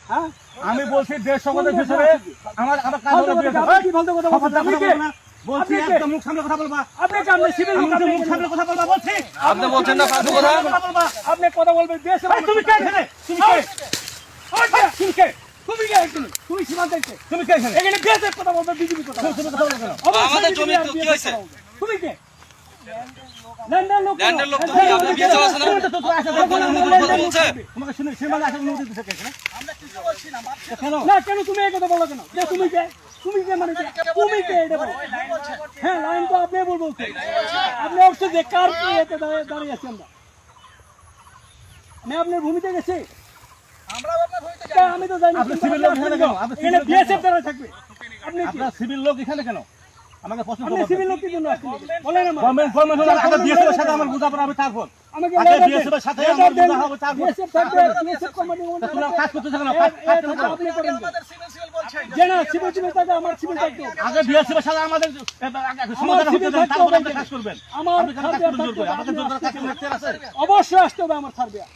হ্যাঁ আমি বলছি দেশ সংবাদের ভিতরে আমার আমার কাজ হলো কি ফালতু কথা বলছেন আপনি কে বলছি একদম মুখ সামনে কথা বলবা আপনি কামনে সিভিল লোক আপনি মুখ সামনে কথা বলবা বলছি আপনি বলছেন না ফালতু কথা বলবা আপনি কথা বলবেন দেশ তুমি কে এখানে তুমি কে তুমি কে তুমি কে এখানে তুমি সীমান্ত কে তুমি কে এখানে এখানে দেশের কথা বলবে বিজেপি কথা তুমি কথা বলো কেন আমাদের জমি তো কি হয়েছে তুমি কে ল্যান্ডের লোক ল্যান্ডের লোক তো কি আপনার বিয়ে যাওয়া আছে না বলছে তোমাকে শুনে সীমানা আসলে অনুমতি দিতে কে আমরা কিছু বলছি না কেন না কেন তুমি এই কথা বলো কেন যে তুমি কে মানে তুমি কে এটা বলো হ্যাঁ লাইন তো আপনি বলবো আপনি অবশ্যই যে কার কি এতে দাঁড়িয়ে আছি আমরা আমি আপনার ভূমিতে গেছি আমরা আপনার ভূমিতে যাই আমি তো জানি আপনি সিভিল লোক এখানে কেন আপনি এখানে বিএসএফ দ্বারা থাকবে আপনি কি আপনার সিভিল লোক এখানে কেন আমাকে প্রশ্ন আপনি করবেন সিভিল লোক কি জন্য আসছেন বলেন আমার গভর্নমেন্ট হলো আগে বিএসএফ এর সাথে আমার বুঝাপড়া হবে তারপর আমাকে আগে বিএসএফ এর সাথে আমার বুঝা হবে তারপর বিএসএফ থাকবে বিএসএফ কমান্ডিং তুমি কাজ করতেছ কেন কাজ করতেছ কেন? আপনি করেন আমাদের সিভিল বলছেন যে না সিভিল থাকবে আমার সিভিল থাকবে আগে বিএসএফ এর সাথে আমাদের সমাধান হতে দেন তারপর আপনি কাজ করবেন আমার আপনি কেন কাজ করবেন জোর করে আমাদের জোর করে কাজ করতে আছে অবশ্যই আসতে হবে আমার সার্বিয়া